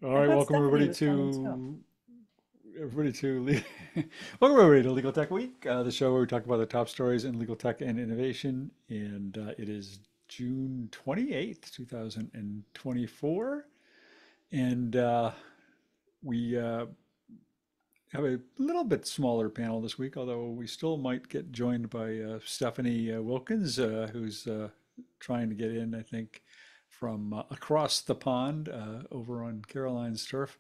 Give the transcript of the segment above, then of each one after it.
All I right, thought welcome Stephanie everybody was coming too. to everybody to welcome everybody to Legal Tech Week, the show where we talk about the top stories in legal tech and innovation. And it is June 28th, 2024, and we have a little bit smaller panel this week, although we still might get joined by Stephanie Wilkins, who's trying to get in, I think, from across the pond over on Caroline's turf.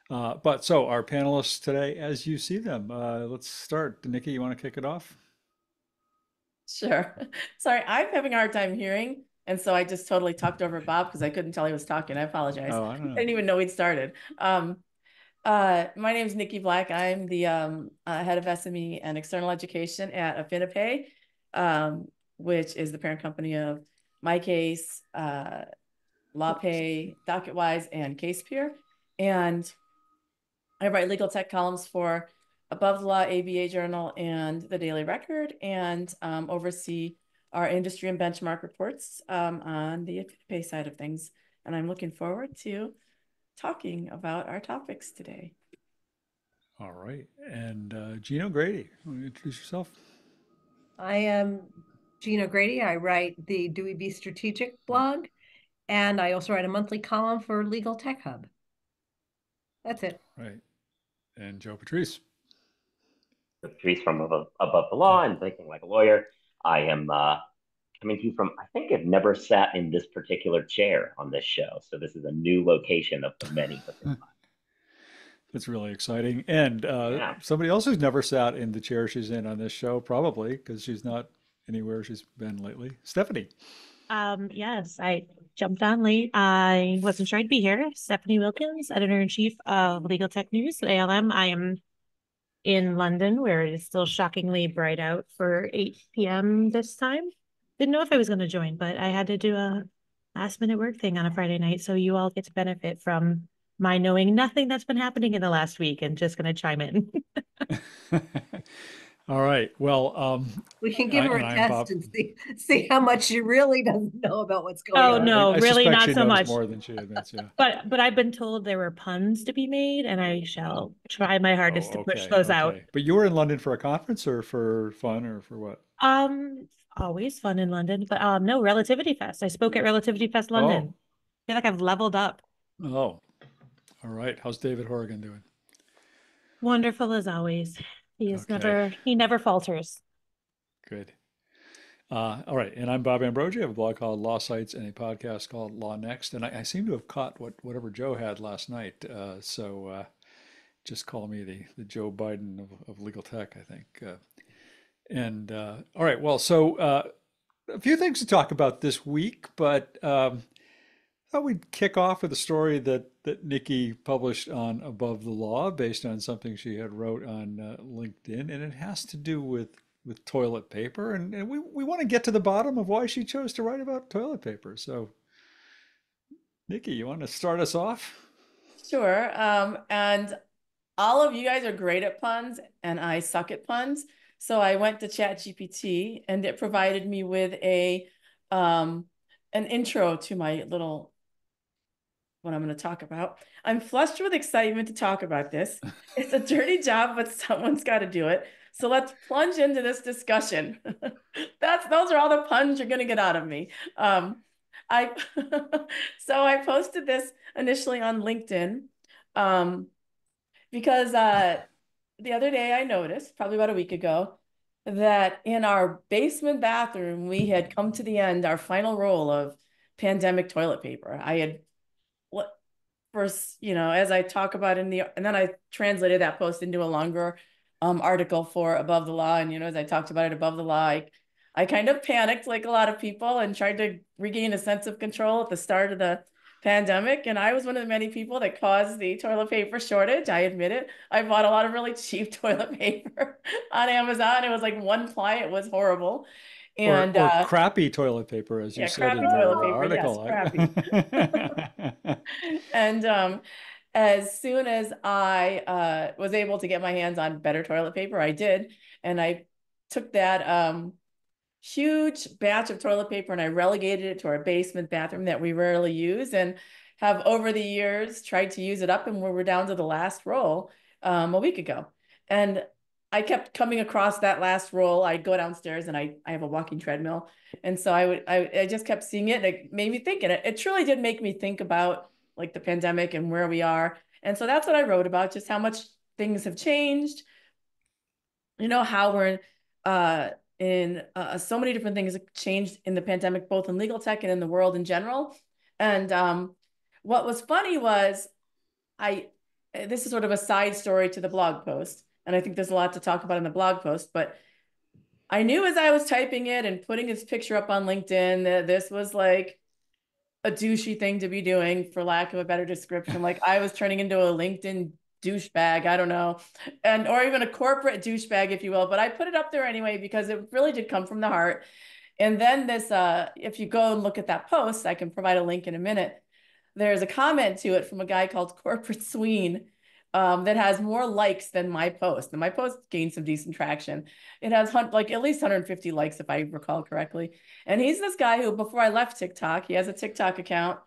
But so our panelists today, as you see them, let's start. Nikki, you want to kick it off? Sure. Sorry, I'm having a hard time hearing. And so I just totally talked over Bob because I couldn't tell he was talking. I apologize. Oh, I I don't know. didn't even know we'd started. My name is Niki Black. I'm the head of SME and external education at AffiniPay, which is the parent company of MyCase, LawPay, DocketWise, and CasePeer. And I write legal tech columns for Above the Law, ABA Journal, and the Daily Record, and oversee our industry and benchmark reports on the pay side of things. And I'm looking forward to talking about our topics today. All right. And Gino Grady, want to introduce yourself? I am Gina Grady. I write the Dewey Be Strategic blog, and I also write a monthly column for Legal Tech Hub. That's it. Right. And Joe Patrice. Patrice from above the law and thinking like a lawyer. I am coming to you from, I think I've never sat in this particular chair on this show. So this is a new location of the many within That's really exciting. And Yeah. somebody else who's never sat in the chair she's in on this show, probably because she's not anywhere she's been lately. Stephanie. Yes, I jumped on late. I wasn't sure I'd be here. Stephanie Wilkins, editor-in-chief of Legal Tech News at ALM. I am in London, where it is still shockingly bright out for 8 p.m. this time. Didn't know if I was going to join, but I had to do a last minute work thing on a Friday night. So you all get to benefit from my knowing nothing that's been happening in the last week and just going to chime in. All right. Well, We can give her and a I am test Bob. and see how much she really doesn't know about what's going Oh, on. no, I really suspect not she so knows much. more than she admits. Yeah. But I've been told there were puns to be made, and I shall try my Oh, hardest to push okay. those out. Okay. But you were in London for a conference or for fun or for what? Always fun in London, but no, Relativity Fest. I spoke at Relativity Fest Oh, London. I feel like I've leveled up. oh, all right. How's David Horrigan doing? Wonderful as always. Okay, He never falters. good. All right. And I'm Bob Ambrogi. I have a blog called Law Sites and a podcast called Law Next. And I seem to have caught whatever Joe had last night. So just call me the Joe Biden of legal tech, I think. And all right. Well, so a few things to talk about this week, but thought we'd kick off with a story that Nikki published on Above the Law, based on something she had wrote on LinkedIn, and it has to do with toilet paper, and we want to get to the bottom of why she chose to write about toilet paper. So, Nikki, you want to start us off? Sure. And all of you guys are great at puns, and I suck at puns. So I went to ChatGPT, and it provided me with an intro to my little what I'm going to talk about. I'm flushed with excitement to talk about this. It's a dirty job, but someone's got to do it. So let's plunge into this discussion. Those are all the puns you're going to get out of me. I so I posted this initially on LinkedIn um, because the other day I noticed, probably about a week ago, that in our basement bathroom we had come to the end, our final roll of pandemic toilet paper. I had first, as I talk about and then I translated that post into a longer article for Above the Law. And, as I talked about it Above the Law, I kind of panicked like a lot of people and tried to regain a sense of control at the start of the pandemic. And I was one of the many people that caused the toilet paper shortage. I admit it. I bought a lot of really cheap toilet paper on Amazon. It was like one ply. It was horrible. And Or crappy toilet paper, as you yeah, said crappy in toilet your paper. Yes, article. crappy. And as soon as I was able to get my hands on better toilet paper, I did. And I took that huge batch of toilet paper and I relegated it to our basement bathroom that we rarely use and have over the years tried to use it up, and we're down to the last roll a week ago. And I kept coming across that last roll. I'd go downstairs and I have a walking treadmill. And so I just kept seeing it. And it made me think, and it truly did make me think about like the pandemic and where we are. And so that's what I wrote about, just how much things have changed, how we're in so many different things have changed in the pandemic, both in legal tech and in the world in general. And what was funny was this is sort of a side story to the blog post. And I think there's a lot to talk about in the blog post, but I knew as I was typing it and putting his picture up on LinkedIn that this was like a douchey thing to be doing, for lack of a better description. Like I was turning into a LinkedIn douchebag, I don't know, or even a corporate douchebag, if you will. But I put it up there anyway because it really did come from the heart. And then if you go and look at that post, I can provide a link in a minute. There's a comment to it from a guy called Corporate Sween that has more likes than my post. And my post gained some decent traction. It has like at least 150 likes, if I recall correctly. And he's this guy who, before I left TikTok, he has a TikTok account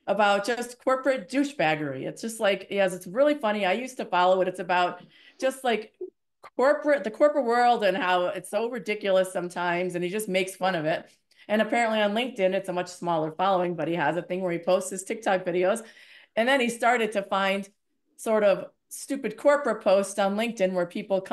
about just corporate douchebaggery. It's just like, it's really funny. I used to follow it. It's about just like the corporate world and how it's so ridiculous sometimes. And he just makes fun of it. And apparently on LinkedIn, it's a much smaller following, but he has a thing where he posts his TikTok videos. And then he started to find sort of stupid corporate posts on LinkedIn where people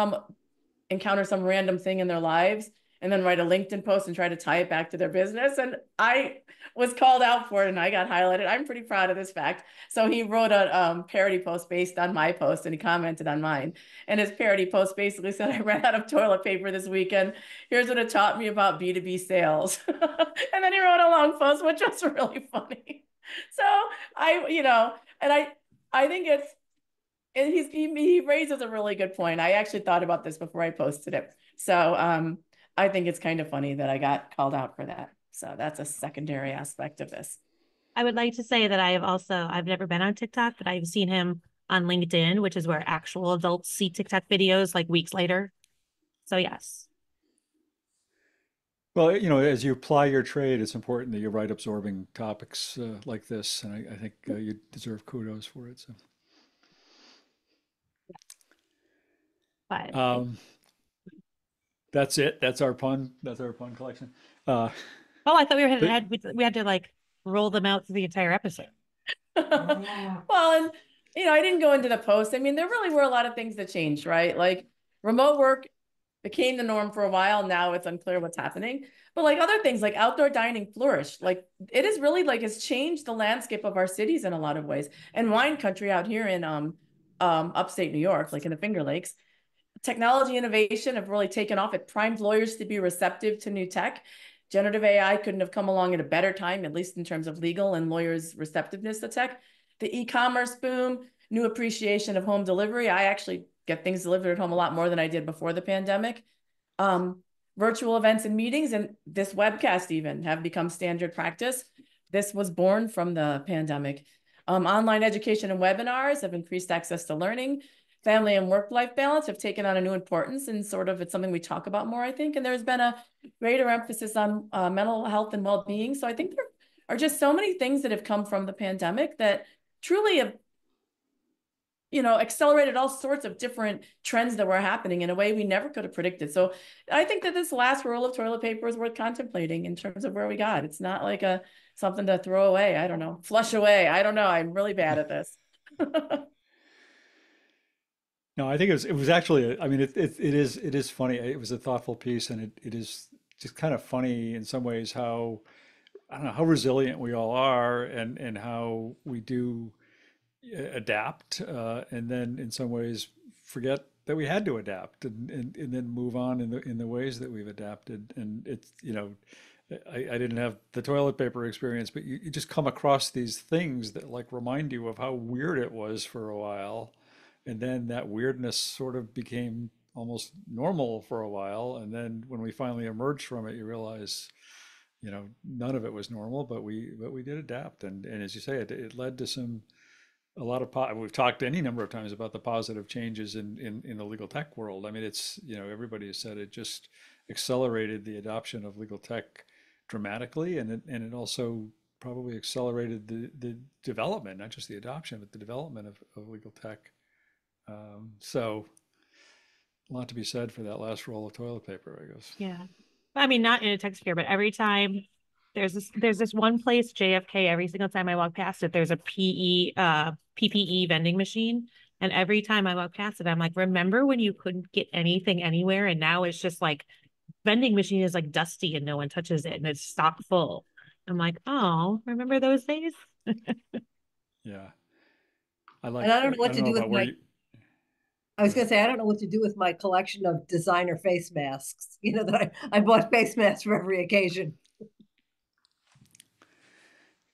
encounter some random thing in their lives and then write a LinkedIn post and try to tie it back to their business. And I was called out for it and I got highlighted. I'm pretty proud of this fact. So he wrote a parody post based on my post and he commented on mine. And his parody post basically said, I ran out of toilet paper this weekend. Here's what it taught me about B2B sales. And then he wrote a long post, which was really funny. So I think he raises a really good point. I actually thought about this before I posted it. So I think it's kind of funny that I got called out for that. So that's a secondary aspect of this. I would like to say that I've never been on TikTok, but I've seen him on LinkedIn, which is where actual adults see TikTok videos like weeks later. So yes. Well, as you apply your trade, it's important that you write absorbing topics like this, and I think you deserve kudos for it. So, But that's it. That's our pun. That's our pun collection. Uh, oh, I thought but we had to like roll them out through the entire episode. Well, and I didn't go into the post. I mean, there really were a lot of things that changed, right? Like remote work became the norm for a while. Now it's unclear what's happening. But like other things like outdoor dining flourished. Like it is really like it's changed the landscape of our cities in a lot of ways. And wine country out here in upstate New York, like in the Finger Lakes, technology innovation have really taken off. It primed lawyers to be receptive to new tech. Generative AI couldn't have come along at a better time, at least in terms of legal and lawyers' receptiveness to tech. The e-commerce boom, new appreciation of home delivery. I actually get things delivered at home a lot more than I did before the pandemic. Virtual events and meetings and this webcast even have become standard practice. This was born from the pandemic. Online education and webinars have increased access to learning. Family and work-life balance have taken on a new importance and sort of it's something we talk about more, I think. And there's been a greater emphasis on mental health and well-being. So I think there are just so many things that have come from the pandemic that truly have accelerated all sorts of different trends that were happening in a way we never could have predicted. So I think that this last roll of toilet paper is worth contemplating in terms of where we got. It's not like something to throw away. I don't know, flush away. I don't know. I'm really bad at this. no, I think it was actually. I mean, it is funny. It was a thoughtful piece, and it is just kind of funny in some ways how I don't know how resilient we all are, and how we do adapt, and then in some ways forget that we had to adapt, and then move on in the ways that we've adapted. And it's I didn't have the toilet paper experience, but you just come across these things that like remind you of how weird it was for a while, and then that weirdness sort of became almost normal for a while, and then when we finally emerged from it, you realize none of it was normal, but we did adapt, and as you say, it led to a lot of we've talked any number of times about the positive changes in the legal tech world. I mean, it's everybody has said it just accelerated the adoption of legal tech dramatically, and it also probably accelerated the development, not just the adoption, but the development of legal tech. So a lot to be said for that last roll of toilet paper, I guess. Yeah. I mean, not in a tech sphere, but every time there's this one place, JFK, every single time I walk past it, there's a PPE vending machine. And every time I walk past it, I'm like, remember when you couldn't get anything anywhere? And now it's just like vending machine is like dusty and no one touches it and it's stock full. I'm like, oh, remember those days? Yeah. And I don't know I what don't to know do with about where my, you, I was going to say, I don't know what to do with my collection of designer face masks. That I bought face masks for every occasion.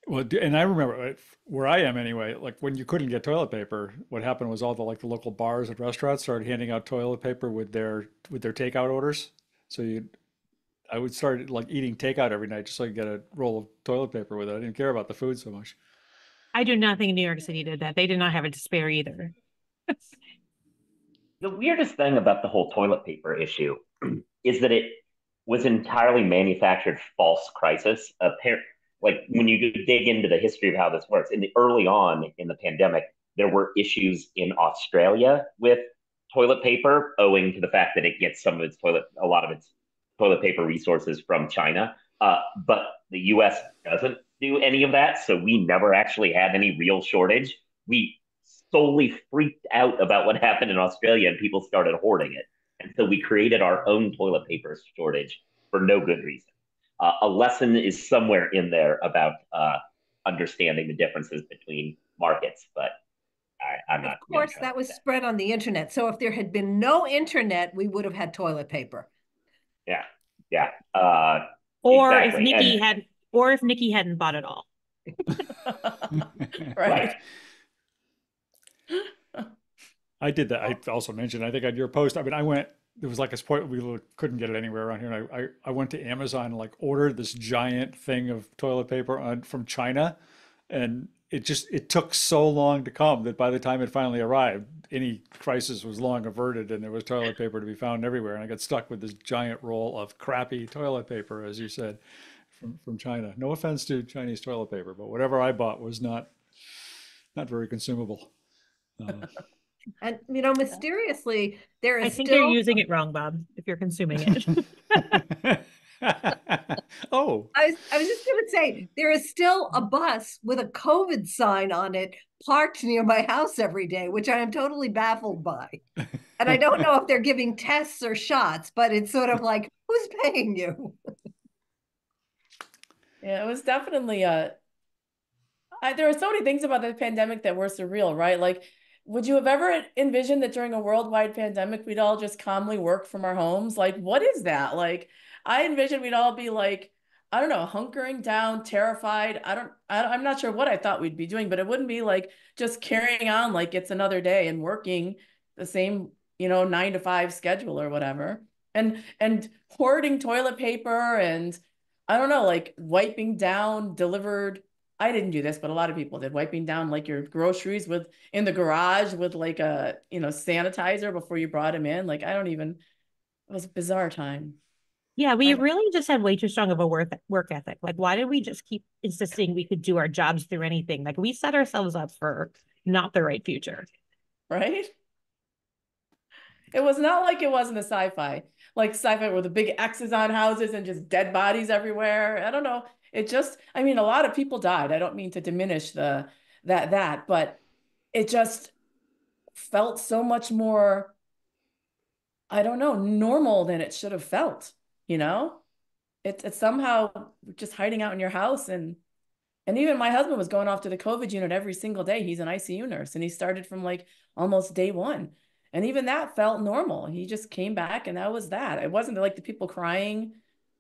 well, and I remember where I am anyway, like when you couldn't get toilet paper, what happened was all the local bars and restaurants started handing out toilet paper with their takeout orders. So I would start like eating takeout every night just so I could get a roll of toilet paper with it. I didn't care about the food so much. I do not think New York City did that. They did not have it to spare either. The weirdest thing about the whole toilet paper issue is that it was an entirely manufactured false crisis. Like when you dig into the history of how this works, in the early on in the pandemic, there were issues in Australia with toilet paper, owing to the fact that it gets a lot of its toilet paper resources from China. But the U.S. doesn't do any of that, so we never actually had any real shortage. We solely freaked out about what happened in Australia and people started hoarding it. And so we created our own toilet paper shortage for no good reason. A lesson is somewhere in there about understanding the differences between markets, but I'm Of not going to course, try to that do was that. spread on the internet. So if there had been no internet, we would have had toilet paper. Yeah, yeah, Or if exactly. Nikki had, or if Nikki hadn't bought it all. Right. Right. I did that. I also mentioned, I think on your post, I mean, there was like a point we couldn't get it anywhere around here. And I went to Amazon and like ordered this giant thing of toilet paper from China. And it took so long to come that by the time it finally arrived, any crisis was long averted and there was toilet paper to be found everywhere. And I got stuck with this giant roll of crappy toilet paper, as you said, from China. No offense to Chinese toilet paper, but whatever I bought was not very consumable. And, mysteriously, there I is think you're still, using it wrong, Bob, if you're consuming it. Oh, I was just going to say, there is still a bus with a COVID sign on it parked near my house every day, which I am totally baffled by. And I don't know if they're giving tests or shots, but it's sort of like, who's paying you? Yeah, it was definitely there were so many things about the pandemic that were surreal, right? Like, would you have ever envisioned that during a worldwide pandemic, we'd all just calmly work from our homes? Like, what is that? Like, I envisioned we'd all be like, I don't know, hunkering down, terrified. I'm not sure what I thought we'd be doing, but it wouldn't be like just carrying on like it's another day and working the same, 9 to 5 schedule or whatever. And hoarding toilet paper and I don't know, like wiping down delivered. I didn't do this, but a lot of people did, wiping down like your groceries with in the garage with like a, sanitizer before you brought them in. Like it was a bizarre time. Yeah, we I, really just had way too strong of a work ethic. Like, why did we just keep insisting we could do our jobs through anything? Like, we set ourselves up for not the right future. right? It was not like it was in the sci-fi, like sci-fi with the big X's on houses and just dead bodies everywhere. I don't know. I mean, a lot of people died. I don't mean to diminish but it just felt so much more, I don't know, normal than it should have felt, you know? It's somehow just hiding out in your house and even my husband was going off to the COVID unit every single day. He's an ICU nurse and he started from like almost day one. And even that felt normal. He just came back and that was that. It wasn't like the people crying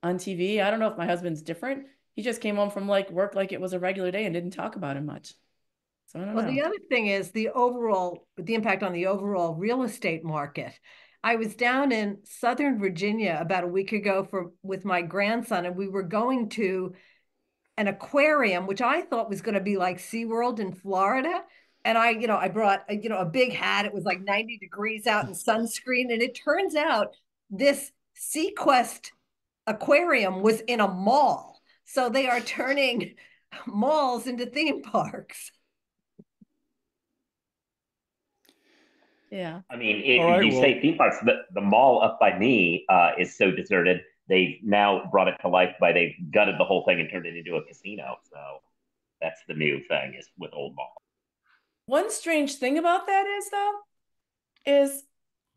on TV. I don't know if my husband's different. He just came home from like work like it was a regular day and didn't talk about it much. So I don't Well, know. the other thing is the impact on the overall real estate market. I was down in Southern Virginia about a week ago with my grandson, and we were going to an aquarium, which I thought was going to be like SeaWorld in Florida. And I brought, a big hat. It was like 90 degrees out and sunscreen. And it turns out this SeaQuest aquarium was in a mall. So they are turning malls into theme parks. Yeah. I mean, All if right, you well, say theme parks, the mall up by me is so deserted. They've now brought it to life by they've gutted the whole thing and turned it into a casino. So that's the new thing is with old mall. One strange thing about that is, though, is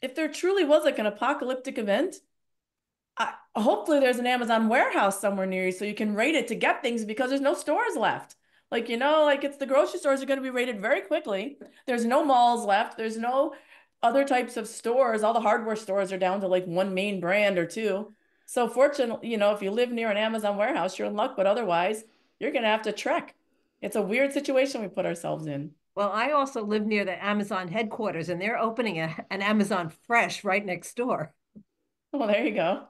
if there truly was like an apocalyptic event, hopefully there's an Amazon warehouse somewhere near you so you can raid it to get things because there's no stores left. Like, like it's the grocery stores are going to be raided very quickly. There's no malls left. There's no other types of stores. All the hardware stores are down to like one main brand or two. So fortunately, if you live near an Amazon warehouse, you're in luck, but otherwise you're going to have to trek. It's a weird situation we put ourselves in. Well, I also live near the Amazon headquarters, and they're opening an Amazon Fresh right next door. Well, there you go.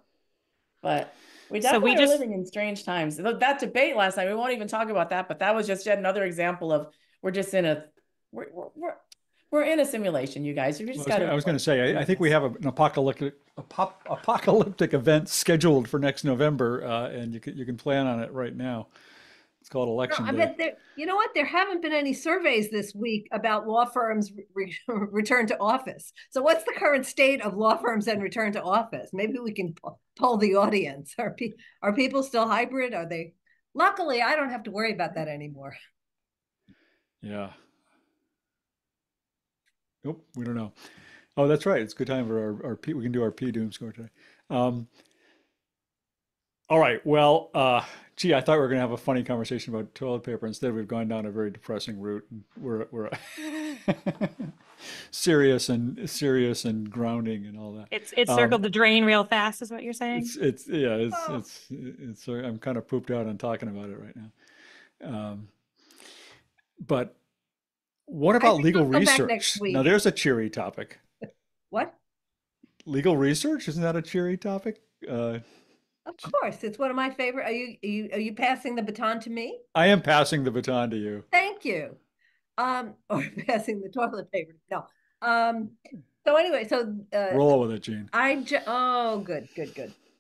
But we So we definitely are just living in strange times. That debate last night, we won't even talk about that, but that was just yet another example of we're just in a we're in a simulation, you guys. You just got to. I was going to say, I think we have an apocalyptic event scheduled for next November, and you can plan on it right now. It's called No, Election I Day. bet there, you know what? There haven't been any surveys this week about law firms return to office. So what's the current state of law firms and return to office? Maybe we can poll the audience. Are people still hybrid? Are they? Luckily, I don't have to worry about that anymore. Yeah. Nope, we don't know. Oh, that's right. It's a good time for our P. We can do our P doom score today. All right. Well, gee, I thought we were going to have a funny conversation about toilet paper. Instead, we've gone down a very depressing route. And we're serious and grounding and all that. it's circled the drain real fast, is what you're saying? It's I'm kind of pooped out on talking about it right now. But what I about think legal I'll come back next research? week. Now, there's a cheery topic. What? Legal research, isn't that a cheery topic? Of course, it's one of my favorite. Are you passing the baton to me? I am passing the baton to you. Thank you. Or passing the toilet paper. No. So anyway, Roll with it, Gene. oh, good.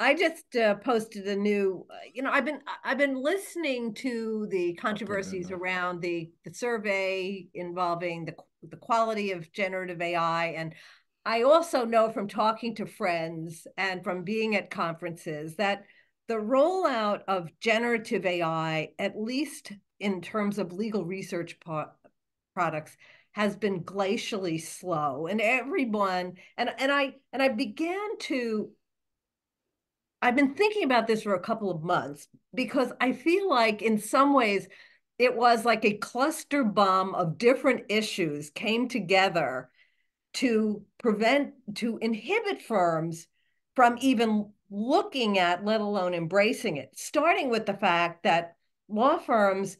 I just posted a new. I've been listening to the controversies around the survey involving the quality of generative AI, and I also know from talking to friends and from being at conferences that the rollout of generative AI, at least in terms of legal research products, has been glacially slow. And everyone, and I began to, I've been thinking about this for a couple of months because I feel like in some ways it was like a cluster bomb of different issues came together to inhibit firms from even looking at, let alone embracing it, starting with the fact that law firms,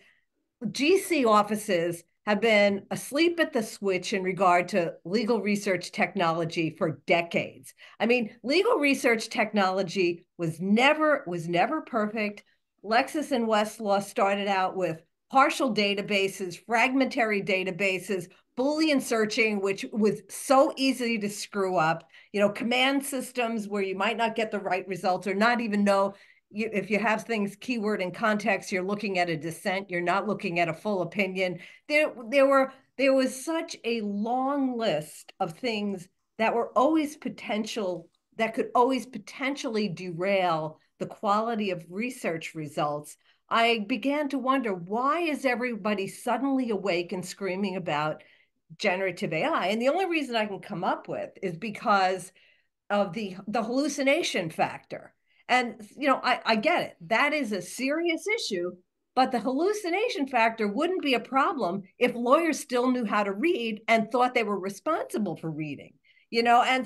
GC offices have been asleep at the switch in regard to legal research technology for decades. I mean, legal research technology was never perfect. Lexis and Westlaw started out with partial databases, fragmentary databases, Boolean searching, which was so easy to screw up, command systems where you might not get the right results or not even know if you have things keyword and context, you're looking at a dissent, you're not looking at a full opinion. There was such a long list of things that were always that could always potentially derail the quality of research results. I began to wonder, why is everybody suddenly awake and screaming about generative AI? And the only reason I can come up with is because of the hallucination factor. And I get it. That is a serious issue, but the hallucination factor wouldn't be a problem if lawyers still knew how to read and thought they were responsible for reading. I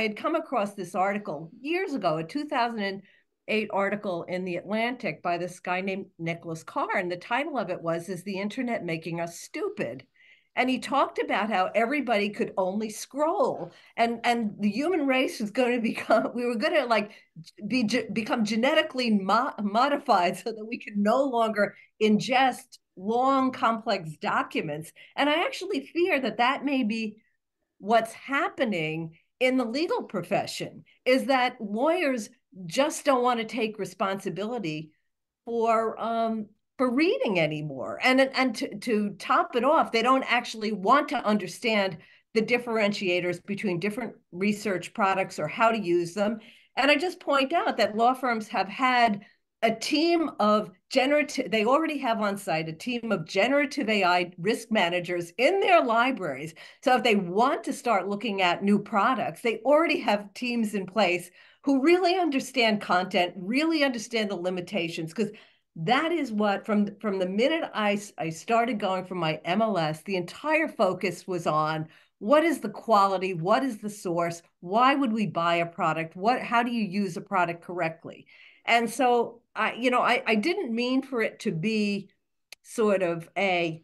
had come across this article years ago, a 2008 article in The Atlantic by this guy named Nicholas Carr, and the title of it was "Is the Internet Making Us Stupid?" And he talked about how everybody could only scroll, and the human race was going to we were going to become genetically modified so that we could no longer ingest long, complex documents. And I actually fear that may be what's happening in the legal profession, is that lawyers just don't want to take responsibility for for reading anymore. And to top it off, they don't actually want to understand the differentiators between different research products or how to use them. And I just point out that law firms have had a team of they already have on site a team of generative AI risk managers in their libraries. So if they want to start looking at new products, they already have teams in place who really understand content, really understand the limitations, because that is what, from the minute I started going from my MLS, the entire focus was on what is the quality, what is the source, why would we buy a product, how do you use a product correctly? And so I didn't mean for it to be sort of a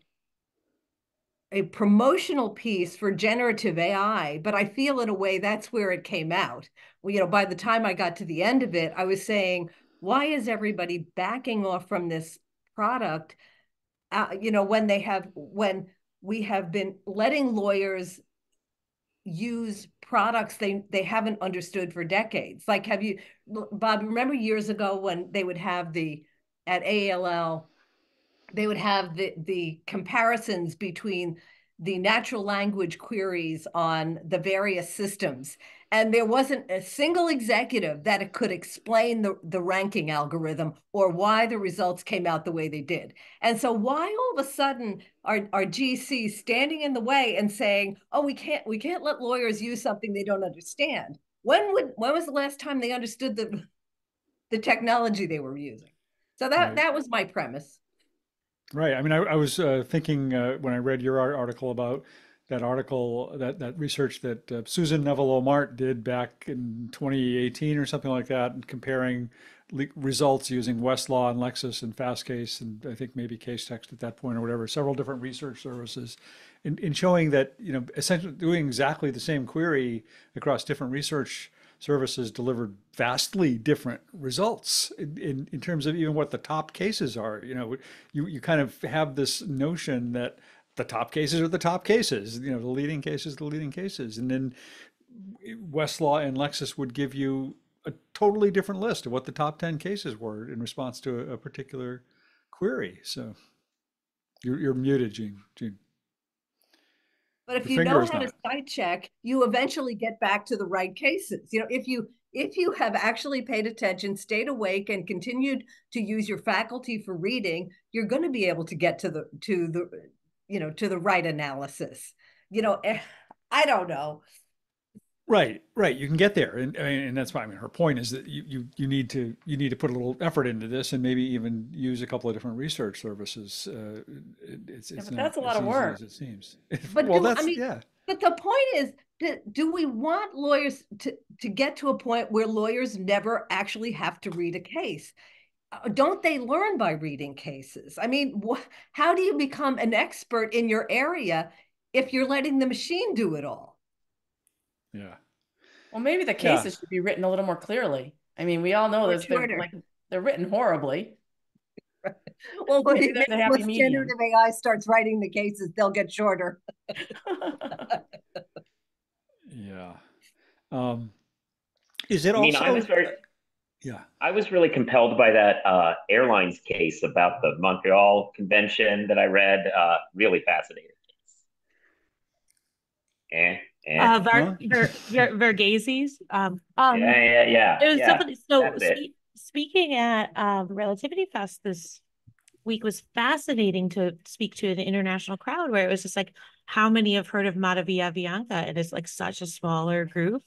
promotional piece for generative AI, but I feel in a way that's where it came out. Well, by the time I got to the end of it, I was saying, why is everybody backing off from this product? When we have been letting lawyers use products they haven't understood for decades. Like, Bob, remember years ago when they would have at ALL, they would have the comparisons between the natural language queries on the various systems. And there wasn't a single executive that it could explain the ranking algorithm or why the results came out the way they did. And so why all of a sudden are GCs standing in the way and saying, oh, we can't let lawyers use something they don't understand? When was the last time they understood the technology they were using? So that was my premise. Right. I mean, I was thinking when I read your article about that research that Susan Neville-Omart did back in 2018 or something like that, and comparing results using Westlaw and Lexis and Fastcase and I think maybe Casetext at that point or whatever, several different research services, in showing that, essentially doing exactly the same query across different research services delivered vastly different results in terms of even what the top cases are. You kind of have this notion that the top cases are the top cases, the leading cases, the leading cases. And then Westlaw and Lexis would give you a totally different list of what the top 10 cases were in response to a particular query. So you're muted, Gene. But if Your you finger know is how to not. site check, you eventually get back to the right cases. If you have actually paid attention, stayed awake, and continued to use your faculty for reading, you're going to be able to get to the right analysis. I don't know. Right, right. You can get there, and that's why. I mean, her point is that you need to put a little effort into this, and maybe even use a couple of different research services. It's but not that's a lot as of easy work. as it seems. But Well, that's yeah. but the point is, do we want lawyers to get to a point where lawyers never actually have to read a case? Don't they learn by reading cases? I mean, how do you become an expert in your area if you're letting the machine do it all? Yeah, Well, maybe the yeah. cases should be written a little more clearly. I mean, we all know Or this, shorter. they're written horribly. Well, Maybe there's a happy once medium. generative AI starts writing the cases, they'll get shorter. Yeah. Um, is it I mean, also? Yeah. I was really compelled by that airlines case about the Montreal Convention that I read. Really fascinating case. Eh, eh. Huh? Verghese. Yeah. It was Yeah. definitely so. That's it. Speaking at Relativity Fest this week was fascinating to speak to the international crowd, where it was just like, how many have heard of Mata Via Bianca? And it's like such a smaller group.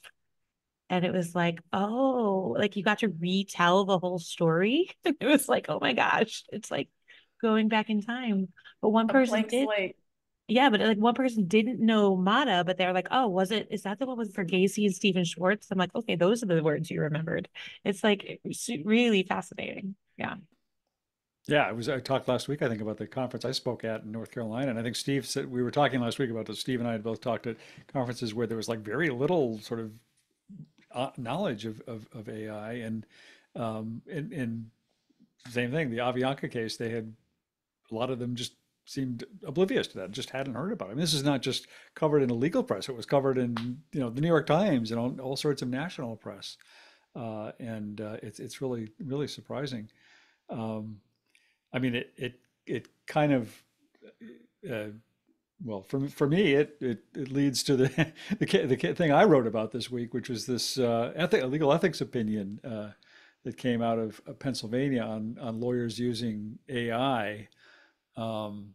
And it was like, oh, like you got to retell the whole story. It was like, oh my gosh, it's like going back in time. But one A person blank did, slate. yeah, but like one person didn't know Mata, but they're like, oh, is that the one with for Gacy and Stephen Schwartz? I'm like, okay, those are the words you remembered. It's like really fascinating. Yeah. Yeah, I talked last week, I think, about the conference I spoke at in North Carolina, and I think Steve said we were talking last week about this. Steve and I had both talked at conferences where there was like very little sort of knowledge of AI, and same thing. The Avianca case, they had a lot of them just seemed oblivious to that, just hadn't heard about it. I mean, this is not just covered in the legal press; it was covered in the New York Times and all sorts of national press, and it's really surprising. Um, I mean, it kind of, uh, well, for me, it leads to the thing I wrote about this week, which was this legal ethics opinion that came out of Pennsylvania on lawyers using AI. Um,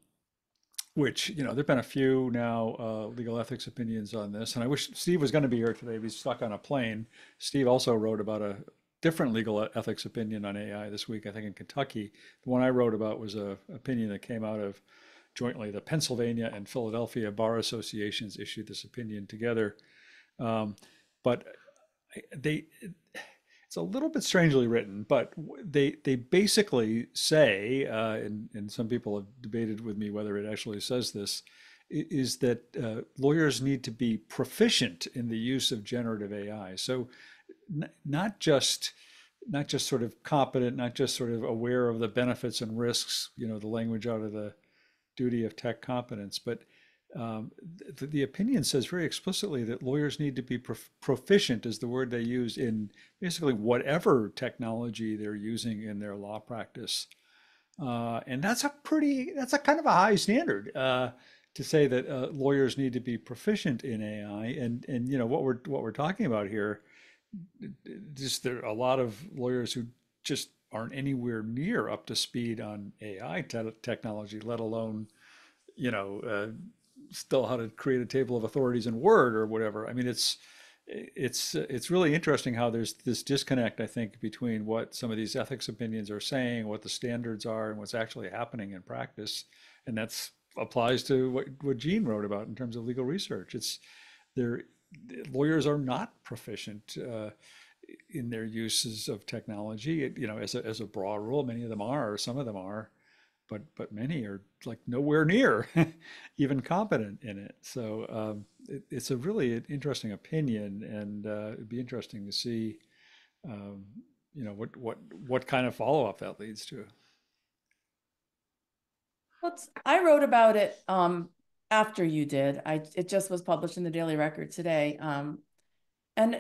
which, there've been a few now legal ethics opinions on this, and I wish Steve was going to be here today. He's stuck on a plane. Steve also wrote about a different legal ethics opinion on AI this week, I think in Kentucky. The one I wrote about was a opinion that came out of jointly the Pennsylvania and Philadelphia Bar Associations issued this opinion together. But they it's a little bit strangely written, but they basically say, and some people have debated with me whether it actually says this, is that lawyers need to be proficient in the use of generative AI. So not just sort of competent, not just sort of aware of the benefits and risks, the language out of the duty of tech competence, but the opinion says very explicitly that lawyers need to be proficient, is the word they use, in basically whatever technology they're using in their law practice. And that's a kind of a high standard to say that lawyers need to be proficient in AI. And what we're talking about here, just there are a lot of lawyers who just aren't anywhere near up to speed on AI technology, let alone still how to create a table of authorities in Word or whatever. I mean, it's really interesting how there's this disconnect, I think, between what some of these ethics opinions are saying, what the standards are, and what's actually happening in practice. And that's applies to what Gene wrote about in terms of legal research. Lawyers are not proficient in their uses of technology. As a broad rule, many of them are, or some of them are, but many are like nowhere near even competent in it. So it's a really interesting opinion, and it'd be interesting to see, what kind of follow up that leads to. I wrote about it after you did. It just was published in the Daily Record today. And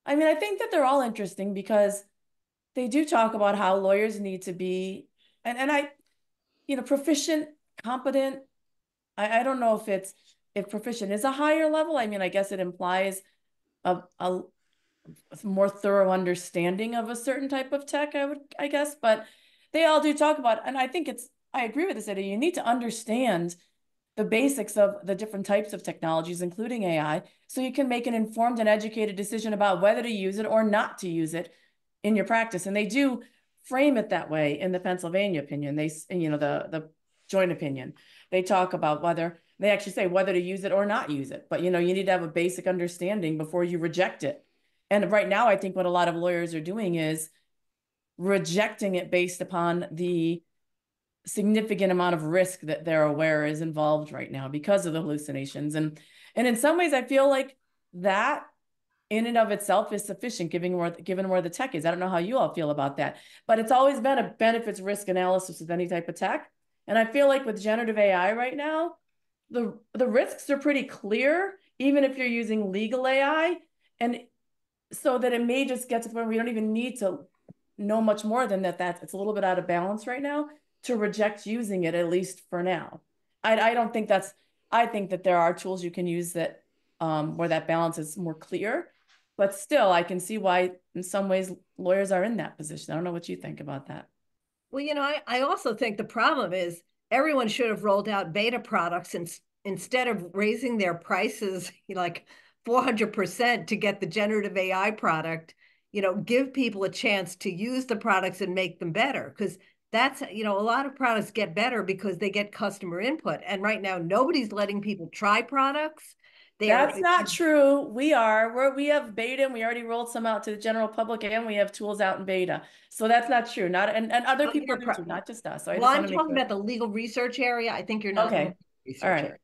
I mean, I think that they're all interesting because they do talk about how lawyers need to be, and proficient, competent. I don't know if proficient is a higher level. I mean, I guess it implies a more thorough understanding of a certain type of tech, I guess, but they all do talk about, and I agree with this idea. You need to understand the basics of the different types of technologies, including AI, so you can make an informed and educated decision about whether to use it or not to use it in your practice. And they do frame it that way in the Pennsylvania opinion. The joint opinion. They talk about they actually say whether to use it or not use it. But, you need to have a basic understanding before you reject it. And right now, I think what a lot of lawyers are doing is rejecting it based upon the significant amount of risk that they're aware is involved right now because of the hallucinations. And in some ways, I feel like that in and of itself is sufficient given where the tech is. I don't know how you all feel about that, but it's always been a benefits risk analysis of any type of tech. And I feel like with generative AI right now, the risks are pretty clear, even if you're using legal AI. And so that it may just get to the point where we don't even need to know much more than that. It's a little bit out of balance right now to reject using it, at least for now. I don't think I think that there are tools you can use that where that balance is more clear, but still I can see why in some ways lawyers are in that position. I don't know what you think about that. Well, I also think the problem is everyone should have rolled out beta products instead of raising their prices like 400% to get the generative AI product, give people a chance to use the products and make them better. Because that's, a lot of products get better because they get customer input. And right now, nobody's letting people try products. That's not true. We have beta, and we already rolled some out to the general public, and we have tools out in beta. So that's not true. And other people do too, not just us. So I'm talking about the legal research area. I think you're not in the research area.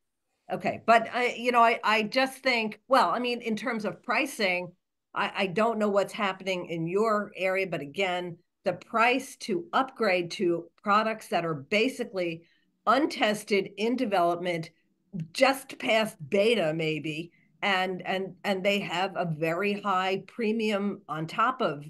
Okay, but I just think, well, I mean, in terms of pricing, I don't know what's happening in your area, but again, the price to upgrade to products that are basically untested in development, just past beta maybe, and they have a very high premium on top of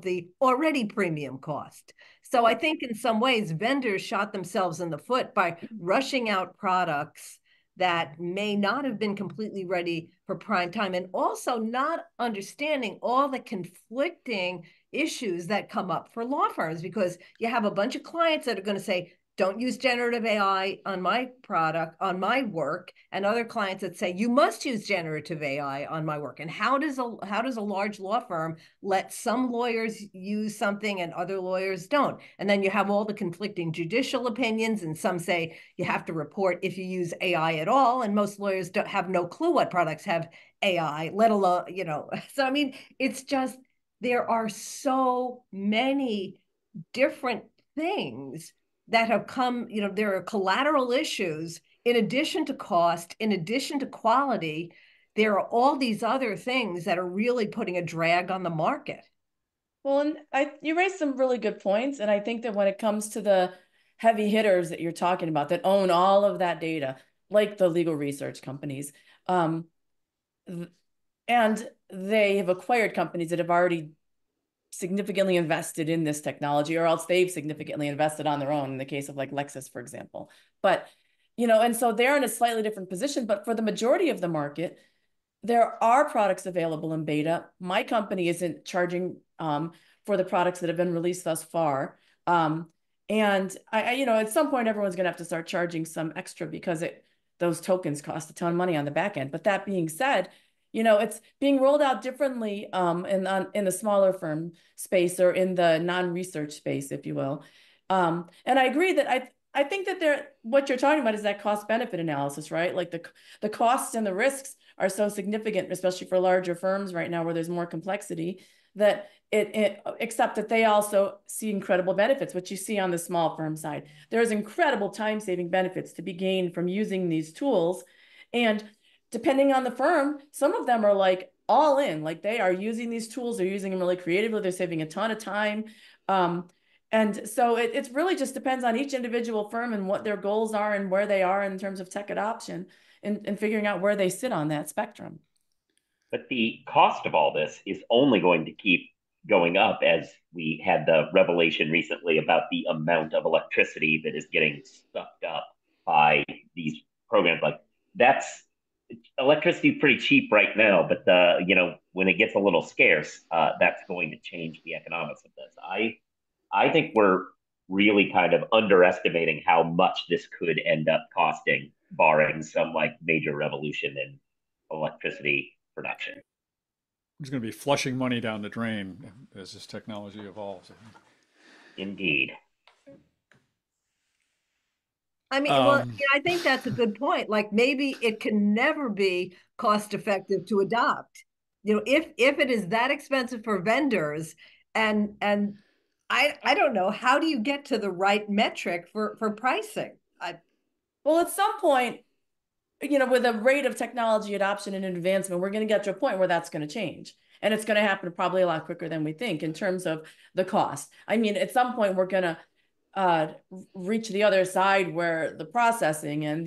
the already premium cost. So I think in some ways, vendors shot themselves in the foot by rushing out products that may not have been completely ready for prime time, and also not understanding all the conflicting issues that come up for law firms, because you have a bunch of clients that are going to say, don't use generative AI on my product, on my work, and other clients that say you must use generative AI on my work. And how does a large law firm let some lawyers use something and other lawyers don't? And then you have all the conflicting judicial opinions, and some say you have to report if you use AI at all, and most lawyers don't have no clue what products have AI, let alone, you know. So I mean, it's just, there are so many different things that have come, you know, there are collateral issues in addition to cost, in addition to quality. There are all these other things that are really putting a drag on the market. Well, and you raised some really good points. And I think that when it comes to the heavy hitters that you're talking about that own all of that data, like the legal research companies, and they have acquired companies that have already significantly invested in this technology, or else they've significantly invested on their own, in the case of like Lexis, for example. But, you know, and so they're in a slightly different position. But for the majority of the market, there are products available in beta. My company isn't charging for the products that have been released thus far. And you know, at some point, everyone's going to have to start charging some extra, because those tokens cost a ton of money on the back end. But that being said, you know, it's being rolled out differently in the smaller firm space, or in the non-research space, if you will. And I agree that I think that what you're talking about is that cost benefit analysis, right? Like the costs and the risks are so significant, especially for larger firms right now where there's more complexity, that except that they also see incredible benefits, which you see on the small firm side. There's incredible time-saving benefits to be gained from using these tools. And depending on the firm, some of them are like all in, like they are using these tools, they're using them really creatively, they're saving a ton of time. And so it really just depends on each individual firm and what their goals are and where they are in terms of tech adoption, and figuring out where they sit on that spectrum. But the cost of all this is only going to keep going up, as we had the revelation recently about the amount of electricity that is getting sucked up by these programs. Like, that's electricity pretty cheap right now, but you know, when it gets a little scarce, that's going to change the economics of this. I think we're really kind of underestimating how much this could end up costing, barring some like major revolution in electricity production. There's going to be flushing money down the drain as this technology evolves. Indeed. I mean, well, yeah, I think that's a good point. Like, maybe it can never be cost effective to adopt. You know, if it is that expensive for vendors, and I don't know, how do you get to the right metric for pricing? Well, at some point, you know, with a rate of technology adoption and advancement, we're going to get to a point where that's going to change. And it's going to happen probably a lot quicker than we think in terms of the cost. I mean, at some point, we're going to reach the other side where the processing and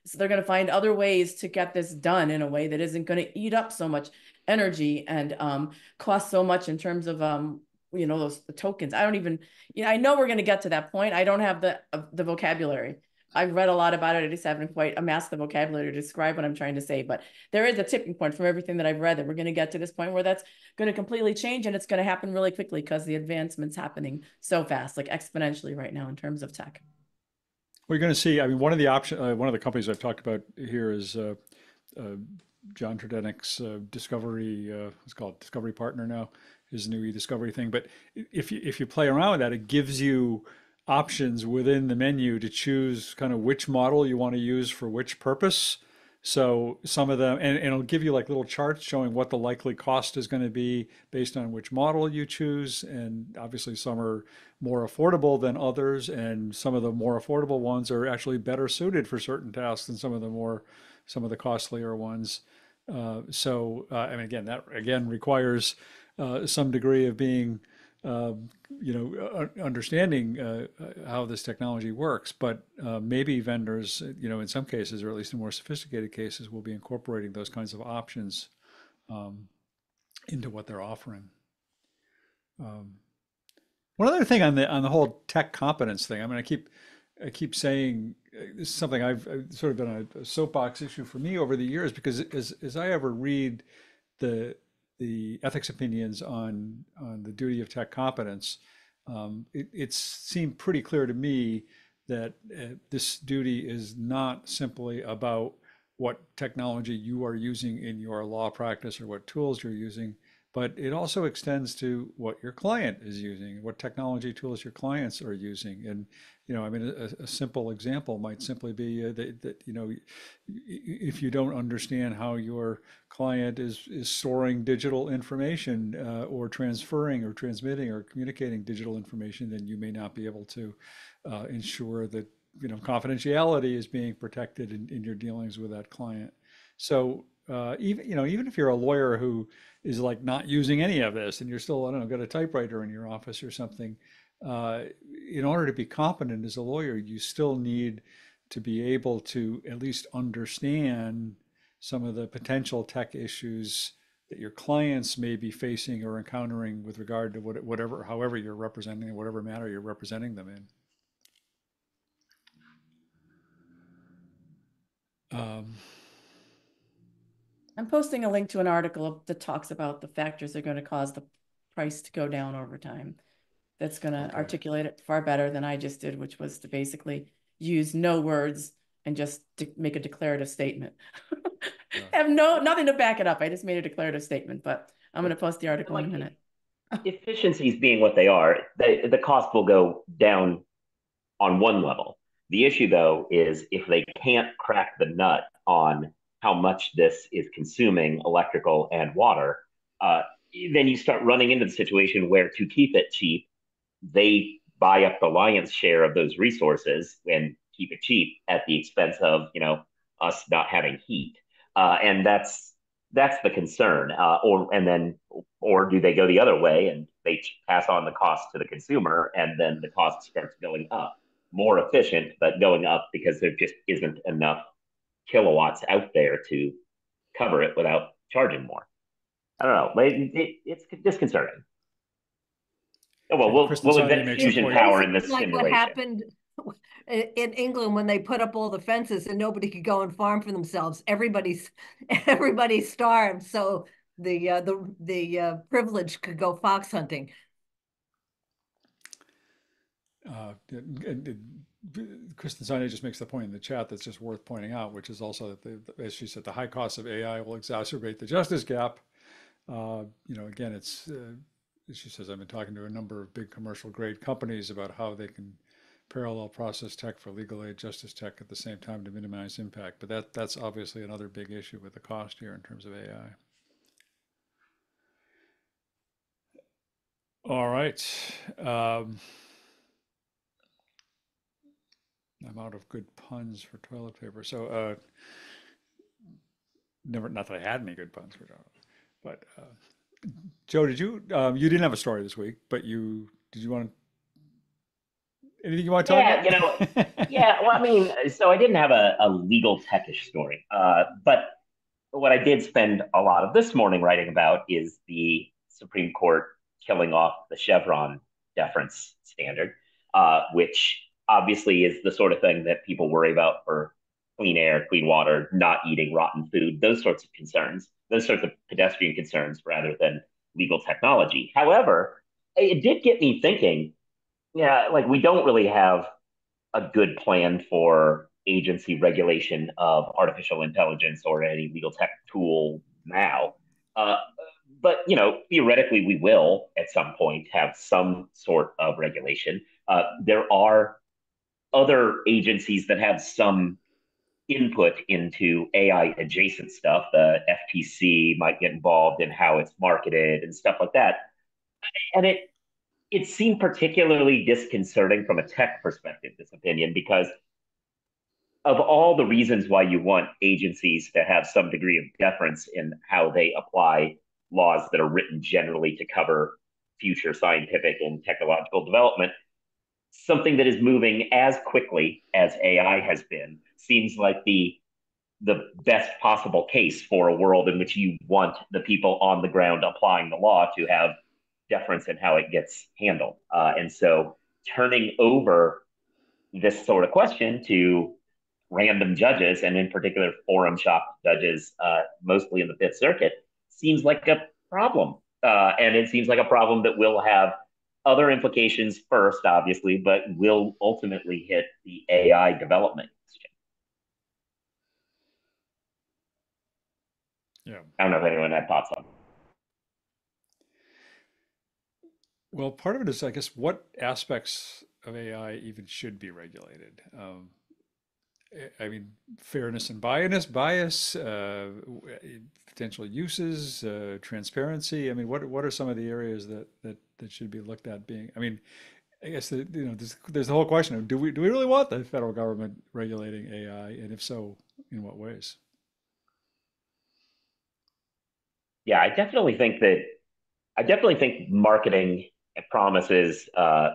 so they're going to find other ways to get this done in a way that isn't going to eat up so much energy and cost so much in terms of you know, the tokens. I don't even, you know, I know we're going to get to that point. I don't have the vocabulary. I've read a lot about it. I just haven't quite amassed the vocabulary to describe what I'm trying to say. But there is a tipping point from everything that I've read that we're going to get to this point where that's going to completely change, and it's going to happen really quickly because the advancement's happening so fast, like exponentially right now in terms of tech. We're going to see. I mean, one of the companies I've talked about here is John Tredenik's Discovery. It's called Discovery Partner now. His new e-discovery thing. But if you play around with that, it gives you options within the menu to choose kind of which model you want to use for which purpose. So some of them, and it'll give you like little charts showing what the likely cost is going to be based on which model you choose. And obviously some are more affordable than others, and some of the more affordable ones are actually better suited for certain tasks than some of the costlier ones. I mean, again, that again requires some degree of being understanding how this technology works, but maybe vendors, in some cases, or at least in more sophisticated cases, will be incorporating those kinds of options into what they're offering. One other thing on the whole tech competence thing. I mean, I keep saying this is something I've sort of been a soapbox issue for me over the years because as I ever read the ethics opinions on the duty of tech competence, it seemed pretty clear to me that this duty is not simply about what technology you are using in your law practice or what tools you're using, but it also extends to what your client is using, what technology tools your clients are using. And, I mean, a simple example might simply be that, if you don't understand how your client is storing digital information or transferring or transmitting or communicating digital information, then you may not be able to ensure that, confidentiality is being protected in your dealings with that client. So even if you're a lawyer who is like not using any of this and you're still, I don't know, got a typewriter in your office or something, uh, in order to be competent as a lawyer, you still need to be able to at least understand some of the potential tech issues that your clients may be facing or encountering with regard to whatever, however you're representing, whatever matter you're representing them in. Um, I'm posting a link to an article that talks about the factors that are going to cause the price to go down over time. That's going to Okay. articulate it far better than I just did, which was to basically use no words and just make a declarative statement. Yeah. Have nothing to back it up. I just made a declarative statement, but I'm going to post the article in a Like minute. efficiencies being what they are, the cost will go down on one level. The issue, though, is if they can't crack the nut on how much this is consuming electrical and water, uh, then you start running into the situation where to keep it cheap, they buy up the lion's share of those resources and keep it cheap at the expense of us not having heat, and that's the concern. Or do they go the other way and they pass on the cost to the consumer, and then the cost starts going up, more efficient, but going up because there just isn't enough kilowatts out there to cover it without charging more. I don't know. It's disconcerting. Oh, well, Kristen we'll Sonny invent makes a It's fusion point. power in basically this like what simulation. happened in England when they put up all the fences and nobody could go and farm for themselves. Everybody starved, so the privileged could go fox hunting. Kristen Sonny just makes the point in the chat that's just worth pointing out, which is also that, as she said, the high cost of AI will exacerbate the justice gap. Again, as she says, I've been talking to a number of big commercial grade companies about how they can parallel process tech for legal aid justice tech at the same time to minimize impact. But that's obviously another big issue with the cost here in terms of AI. All right. I'm out of good puns for toilet paper. So, not that I had any good puns for toilet paper, but Joe, you didn't have a story this week, but did you want anything you want to talk Yeah, about? yeah. Well, I mean, so I didn't have a legal techish story, but what I did spend a lot of this morning writing about is the Supreme Court killing off the Chevron deference standard, which obviously is the sort of thing that people worry about for clean air, clean water, not eating rotten food, those sorts of concerns, those sorts of pedestrian concerns rather than legal technology. However, it did get me thinking, yeah, like we don't really have a good plan for agency regulation of artificial intelligence or any legal tech tool now. Uh, but theoretically, we will at some point have some sort of regulation. There are other agencies that have some input into AI adjacent stuff. The FTC might get involved in how it's marketed and stuff like that. And it seemed particularly disconcerting from a tech perspective, this opinion, because of all the reasons why you want agencies to have some degree of deference in how they apply laws that are written generally to cover future scientific and technological development, something that is moving as quickly as AI has been seems like the best possible case for a world in which you want the people on the ground applying the law to have deference in how it gets handled. And so turning over this sort of question to random judges, and in particular forum shop judges, mostly in the Fifth Circuit, seems like a problem. And it seems like a problem that will have other implications first, obviously, but will ultimately hit the AI development question. Yeah. I don't know if anyone had thoughts on it. Well, part of it is, I guess, what aspects of AI even should be regulated. I mean, fairness and bias, potential uses, transparency. I mean, what are some of the areas that should be looked at being? I mean, I guess there's the whole question of do we really want the federal government regulating AI, and if so, in what ways? Yeah, I definitely think marketing promises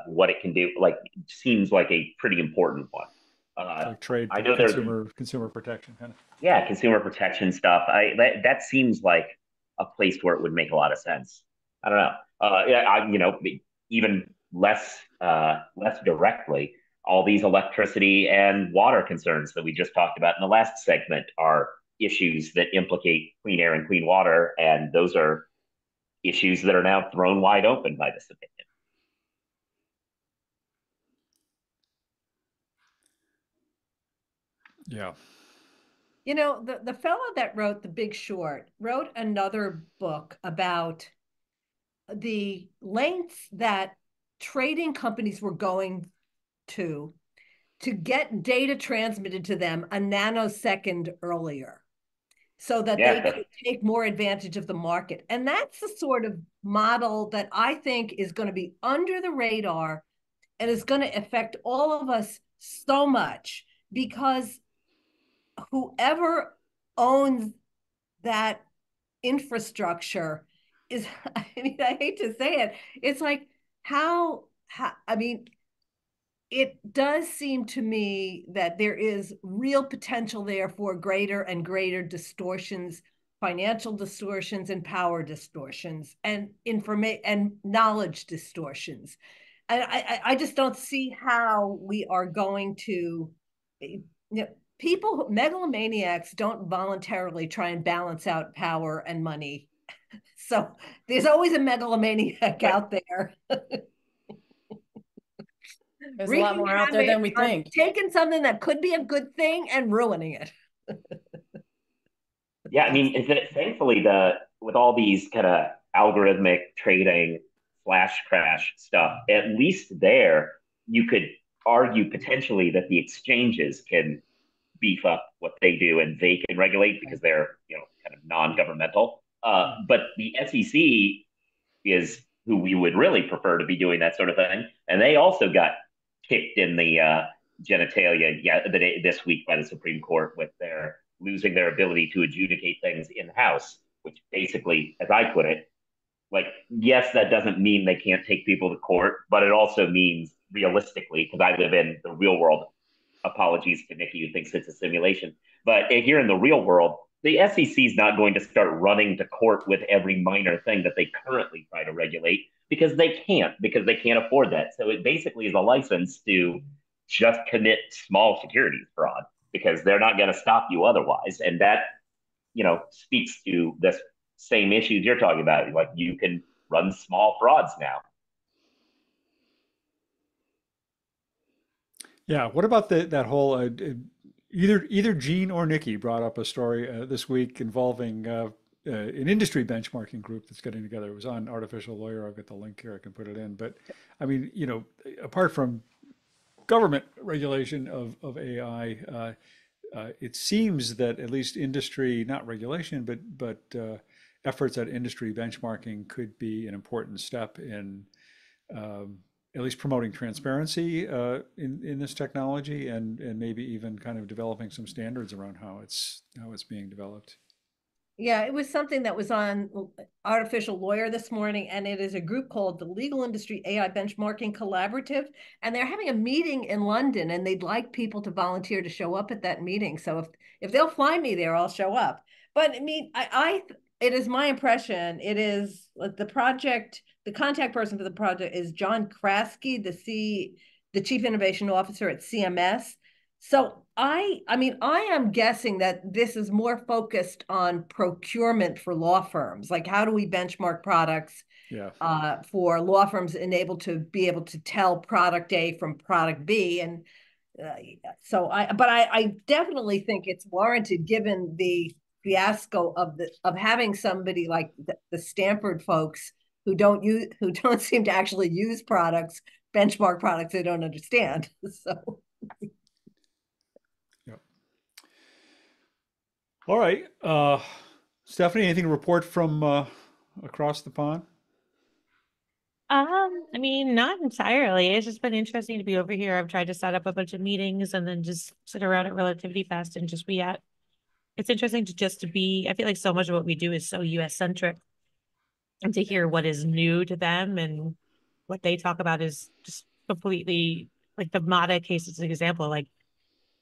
what it can do, like seems like a pretty important one. Like trade, I know there's consumer protection kind of. yeah, consumer protection stuff. That seems like a place where it would make a lot of sense. I don't know. Yeah, even less directly, all these electricity and water concerns that we just talked about in the last segment are issues that implicate clean air and clean water, and those are issues that are now thrown wide open by this opinion. Yeah. You know, the fellow that wrote The Big Short wrote another book about the lengths that trading companies were going to get data transmitted to them a nanosecond earlier so that they Yeah, could take more advantage of the market. And that's the sort of model that I think is going to be under the radar and is going to affect all of us so much, because whoever owns that infrastructure is, I mean, I hate to say it, it's like I mean, it does seem to me that there is real potential there for greater and greater distortions, financial distortions and power distortions and information and knowledge distortions. And I just don't see how we are going to, you know, people, megalomaniacs don't voluntarily try and balance out power and money. So there's always a megalomaniac out there. There's a lot wreaking more out there than we havoc on think. taking something that could be a good thing and ruining it. yeah. I mean, thankfully with all these kind of algorithmic trading flash crash stuff, at least there you could argue potentially that the exchanges can beef up what they do and they can regulate because they're kind of non-governmental. But the SEC is who we would really prefer to be doing that sort of thing, and they also got kicked in the genitalia this week by the Supreme Court with their losing their ability to adjudicate things in house, which basically, as I put it, like, yes, that doesn't mean they can't take people to court, but it also means realistically, because I live in the real world. Apologies to Niki who thinks it's a simulation, but here in the real world, the SEC is not going to start running to court with every minor thing that they currently try to regulate because they can't afford that. So it basically is a license to just commit small securities fraud because they're not going to stop you otherwise. And that, speaks to this same issues you're talking about. Like, you can run small frauds now. Yeah. What about that whole either Gene or Nikki brought up a story this week involving an industry benchmarking group that's getting together. It was on Artificial Lawyer. I've got the link here. I can put it in. But I mean, apart from government regulation of AI, it seems that at least industry, not regulation, but efforts at industry benchmarking could be an important step in at least promoting transparency in this technology, and maybe even kind of developing some standards around how it's being developed. Yeah, it was something that was on Artificial Lawyer this morning, and it is a group called the Legal Industry AI Benchmarking Collaborative, and they're having a meeting in London, and they'd like people to volunteer to show up at that meeting. So if they'll fly me there, I'll show up. But I mean, it is my impression. It is the project. The contact person for the project is John Kraske, the Chief Innovation Officer at CMS. So I mean, I am guessing that this is more focused on procurement for law firms. Like, how do we benchmark products Yeah. for law firms and be able to tell product A from product B? And so I definitely think it's warranted given the fiasco of having somebody like the Stanford folks who don't seem to actually use benchmark products they don't understand. So Yep. All right. Stephanie, anything to report from across the pond? I mean, not entirely. It's just been interesting to be over here. I've tried to set up a bunch of meetings and then just sit around at Relativity Fest and just be at. It's interesting to be. I feel like so much of what we do is so US centric, and to hear what is new to them and what they talk about is just completely like the MATA case is an example. Like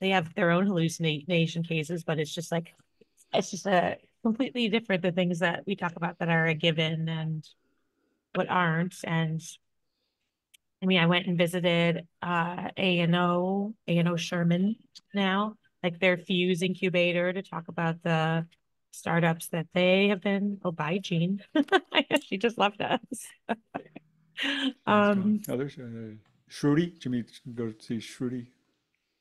they have their own hallucination cases, but it's just a completely different the things that we talk about that are a given and what aren't. And I mean, I went and visited A&O Sherman now, like their Fuse incubator to talk about the startups that they have been. Oh, bye, Jean. She just left us. Others? Shruti? Did you go see Shruti? Isn't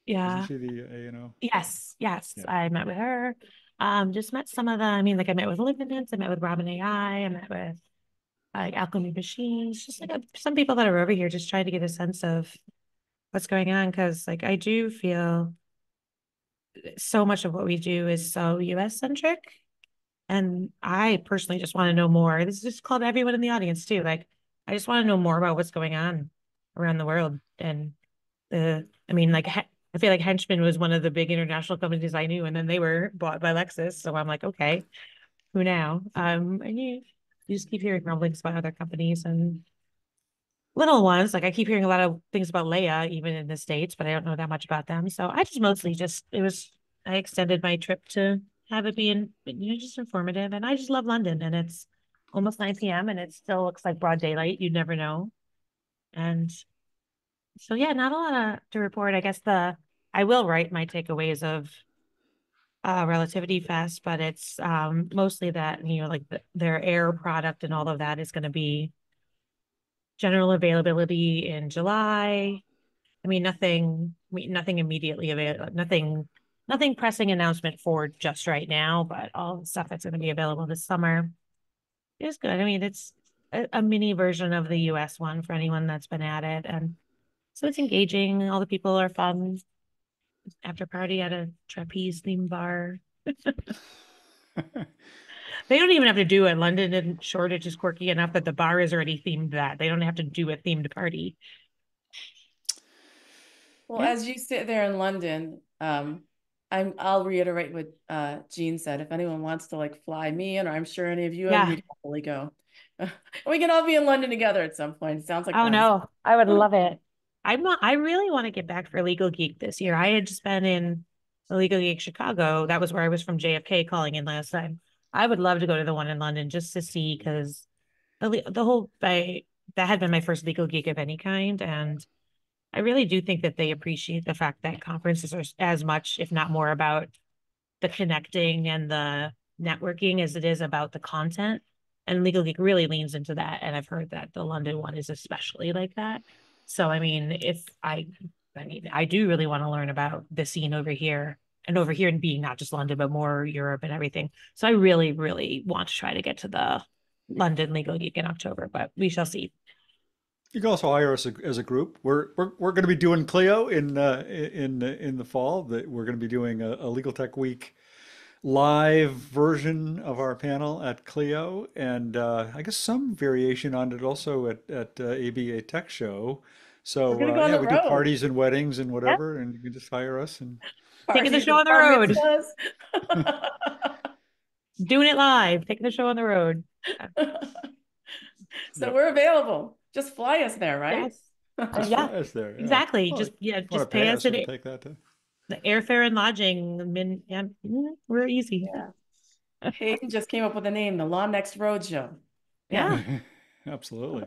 Yeah. she the A&O? Yes, Yeah. I met with her. Just met some of them. I mean, like I met with Lignance, I met with Robin AI, I met with like Alchemy Machines, just like some people that are over here just trying to get a sense of what's going on. Cause like I do feel so much of what we do is so US centric. And I personally just want to know more. This is just called everyone in the audience too. Like, I just want to know more about what's going on around the world. And I mean, like, I feel like Henchman was one of the big international companies I knew, and then they were bought by Lexus. So I'm like, okay, who now? And you just keep hearing rumblings about other companies and little ones. Like I keep hearing a lot of things about Leia, even in the States, but I don't know that much about them. So I just mostly I extended my trip to have it be just informative. And I just love London, and it's almost 9 p.m. and it still looks like broad daylight. You never know. And so, yeah, not a lot to report. I guess I will write my takeaways of Relativity Fest, but it's mostly that, like their air product and all of that is going to be general availability in July. I mean, nothing immediately available, nothing pressing announcement for just right now, but all the stuff that's going to be available this summer is good. I mean, it's a mini version of the US one for anyone that's been at it. And so it's engaging. All the people are fun. After party at a trapeze themed bar. They don't even have to do it. London and Shoreditch is quirky enough that the bar is already themed that. They don't have to do a themed party. Well, Yeah. as you sit there in London, I'll reiterate what Jean said. If anyone wants to like fly me in, or I'm sure any of you, Yeah. we'd happily go. We can all be in London together at some point. It sounds like Oh fun. no, I would love it. I really want to get back for Legal Geek this year. I had just been in the Legal Geek Chicago. That was where I was from JFK calling in last time. I would love to go to the one in London just to see because that had been my first Legal Geek of any kind, and I really do think that they appreciate the fact that conferences are as much, if not more, about the connecting and the networking as it is about the content. And Legal Geek really leans into that. And I've heard that the London one is especially like that. So, I mean, I do really want to learn about the scene over here and being not just London, but more Europe and everything. So I really, really want to try to get to the London Legal Geek in October, but we shall see. You can also hire us as a group. We're going to be doing Clio in the fall. That we're going to be doing a Legal Tech Week live version of our panel at Clio, and I guess some variation on it also at ABA Tech Show. We're gonna So go on yeah, the we do road. parties and weddings and Yep. whatever, and you can just hire us and Taking the Parties show and on the bar road, mitzvahs. doing it live, taking the show on the road. So yep, we're available. Just fly us there, right? Yes. just Yeah, fly us there. Yeah. exactly. Well, if you want to Just pay pay us us, we'll the take that too. airfare and lodging. Yeah, we're easy. Yeah. Hayden just came up with a name, the Law Next Roadshow. Yeah. Absolutely.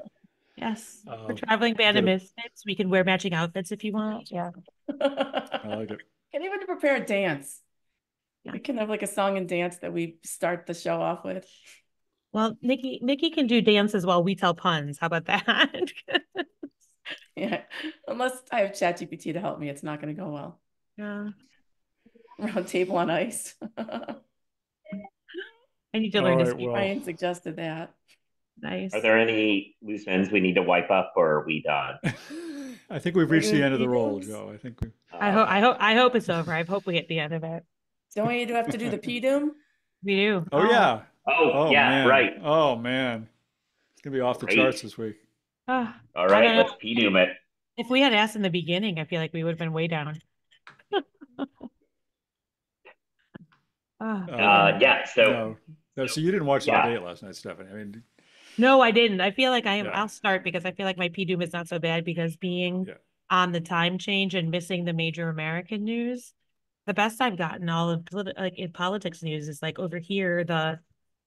Yes. We're Uh, traveling band of get a, misfits. We can wear matching outfits if you want. Yeah. I like it. Can even prepare a dance. Yeah. We can have like a song and dance that we start the show off with. Well, Nikki can do dances while we tell puns. How about that? Yeah, unless I have ChatGPT to help me, it's not going to go well. Yeah. Round table on ice. I need to All learn to right. speak. Well, Ryan suggested that. Nice. Are there any loose ends we need to wipe up, or are we done? I think we've We're reached the doing end of the roll, P-dooms? Joe. I think we. Okay. I hope it's over. I hope we get the end of it. Don't we have to do the P-doom? We do. Oh yeah. Oh, Oh yeah, man. right. Oh man. It's gonna be off the charts Great. this week. Ah, All I right, don't know. let's P-doom it. If we had asked in the beginning, I feel like we would have been way down. Ah, goodness. Yeah, so No. So you didn't watch the yeah, debate last night, Stephanie. I mean, No, I didn't. I feel like yeah, I'll start because I feel like my P-Doom is not so bad because being yeah. on the time change and missing the major American news, the best I've gotten all of like in politics news is like over here, the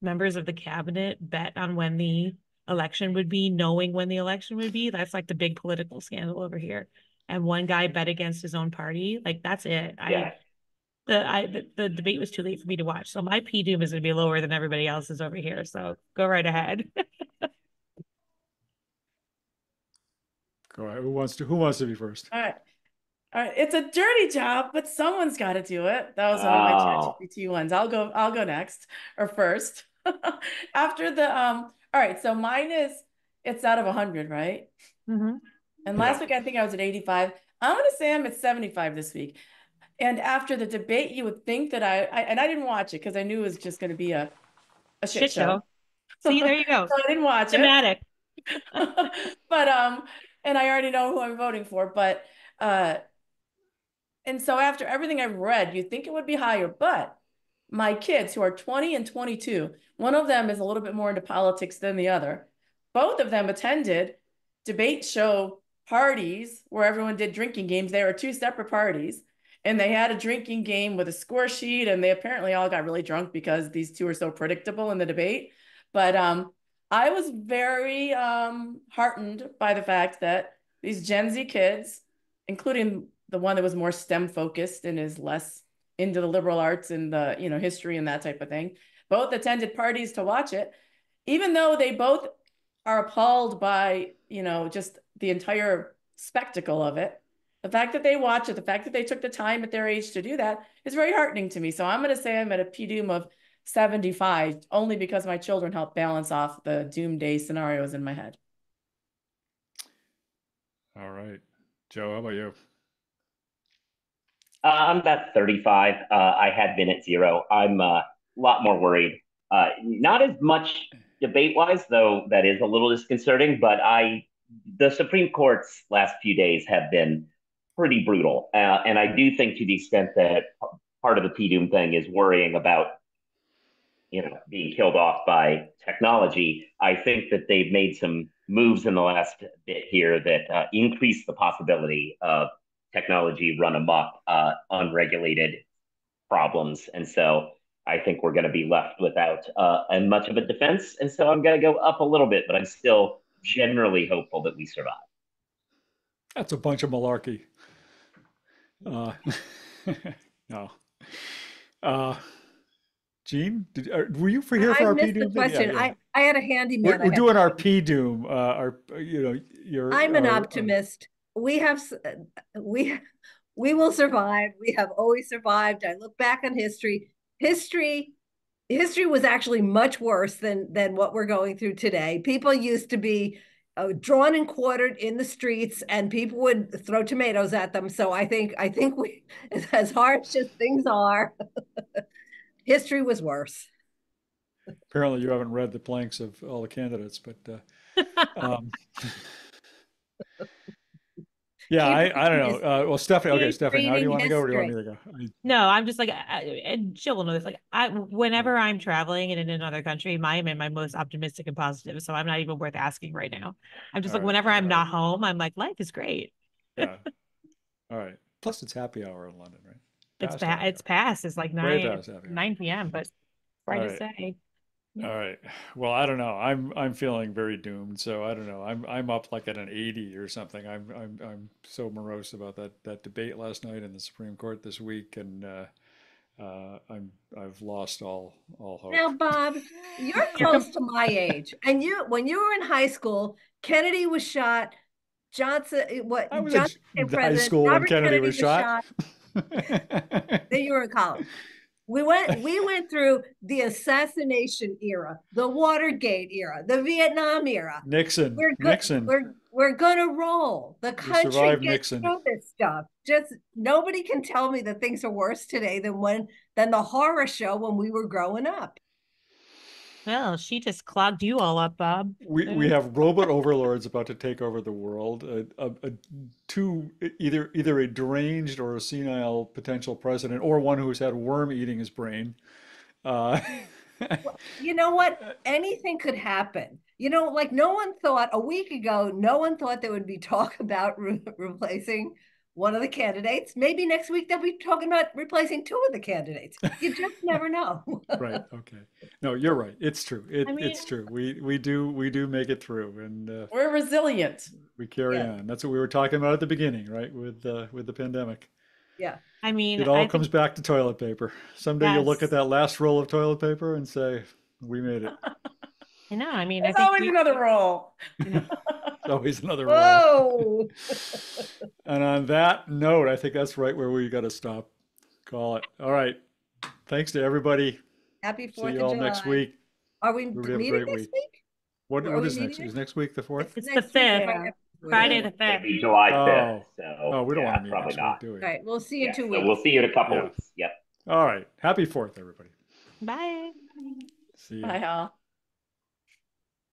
members of the cabinet bet on when the election would be, knowing when the election would be. That's like the big political scandal over here. And one guy bet against his own party. Like that's it. yeah. The debate was too late for me to watch. So my P-Doom is gonna be lower than everybody else's over here. So go right ahead. Go ahead. Who wants to be first? All right. All right. It's a dirty job, but someone's got to do it. That was one of my Oh, ChatGPT ones. I'll go next or first. After the all right, so mine is it's out of 100, right? Mm-hmm. And Yeah. last week I think I was at 85. I'm gonna say I'm at 75 this week. And after the debate, you would think that I didn't watch it because I knew it was just gonna be a shit Shit show. show. See, there you go. So I didn't watch it. Thematic. But and I already know who I'm voting for, but and so after everything I've read, you'd think it would be higher, but my kids who are 20 and 22, one of them is a little bit more into politics than the other. Both of them attended debate show parties where everyone did drinking games. They were two separate parties, and they had a drinking game with a score sheet, and they apparently all got really drunk because these two are so predictable in the debate. But I was very heartened by the fact that these Gen Z kids, including the one that was more STEM focused and is less into the liberal arts and the history and that type of thing, both attended parties to watch it, even though they both are appalled by just the entire spectacle of it. The fact that they watch it, the fact that they took the time at their age to do that is very heartening to me. So I'm going to say I'm at a PDOOM of 75, only because my children help balance off the doomsday scenarios in my head. All right. Joe, how about you? I'm about 35. I had been at 0. I'm a lot more worried. Not as much debate-wise, though that is a little disconcerting, but the Supreme Court's last few days have been pretty brutal. And I do think to the extent that part of the PDOOM thing is worrying about being killed off by technology, I think that they've made some moves in the last bit here that increase the possibility of technology run amok, unregulated problems. And so I think we're going to be left without much of a defense. And so I'm going to go up a little bit, but I'm still generally hopeful that we survive. That's a bunch of malarkey. Uh, no. Uh, Gene, were you here for I our missed the P-Doom thing? Yeah, question. yeah. I had a handyman. We're doing our P-Doom. I'm an optimist. We have we will survive. We have always survived. I look back on history. History was actually much worse than what we're going through today. People used to be drawn and quartered in the streets, and people would throw tomatoes at them. So I think we, as harsh as things are, history was worse. Apparently, you haven't read the planks of all the candidates, but yeah, I don't know. Well, Stephanie, okay, Stephanie, how do you want to go, or do you want me to go? No, I'm just like, and Jill will know this. Like, whenever I'm traveling and in another country, I am in my most optimistic and positive. So I'm not even worth asking right now. I'm just All like, right. whenever I'm not home, I'm like, life is great. Yeah. All right. Plus, it's happy hour in London, right? It's past. It's like Way 9 past happy hour. 9 p.m. But Hard to right. say. All right. Well, I don't know. I'm feeling very doomed. So I don't know. I'm up like at an 80 or something. I'm so morose about that debate last night in the Supreme Court this week, and I've lost all Now, hope. Bob, you're You're close to my age, and when you were in high school, Kennedy was shot. I was Johnson became in high president. school when Robert Kennedy Kennedy was was shot. shot. Then you were in college. We went through the assassination era, the Watergate era, the Vietnam era. Nixon, We're good. Nixon. We're gonna roll. The We country survived gets Nixon. through this stuff. Just nobody can tell me that things are worse today than the horror show when we were growing up. Well, she just clogged you all up, Bob. We have robot overlords about to take over the world. Either a deranged or a senile potential president, or one who's had worm eating his brain. Uh, You know what? Anything could happen. Like no one thought a week ago, no one thought there would be talk about replacing one of the candidates. Maybe next week they'll be talking about replacing two of the candidates. You just never know. right. Okay. No, you're right. It's true. I mean, It's true. We do make it through, and We're resilient. we carry Yeah. on. That's what we were talking about at the beginning, right? With the pandemic. Yeah. I mean, It all I comes think back to toilet paper. Someday you'll look at yes. that last roll of toilet paper and say, "We made it." I know. I mean, I There's think always another role. There's always another roll. Whoa. And on that note, I think that's right where we got to stop. Call it. All right. Thanks to everybody. Happy See 4th you of all July. next week. Are we Everybody have a meeting great next week. week? What Are we is next? meeting Is next week the 4th? it's the next week, 5th, Yeah. Friday the It'd 5th. be July 5th. Oh. So Oh, we don't want yeah, to meet probably next not. week, do we? All right, we'll see you in Yeah, 2 so weeks. we'll see you in a couple Yeah. weeks. Yep. All right. Happy 4th, everybody. Bye. See ya. Bye, all.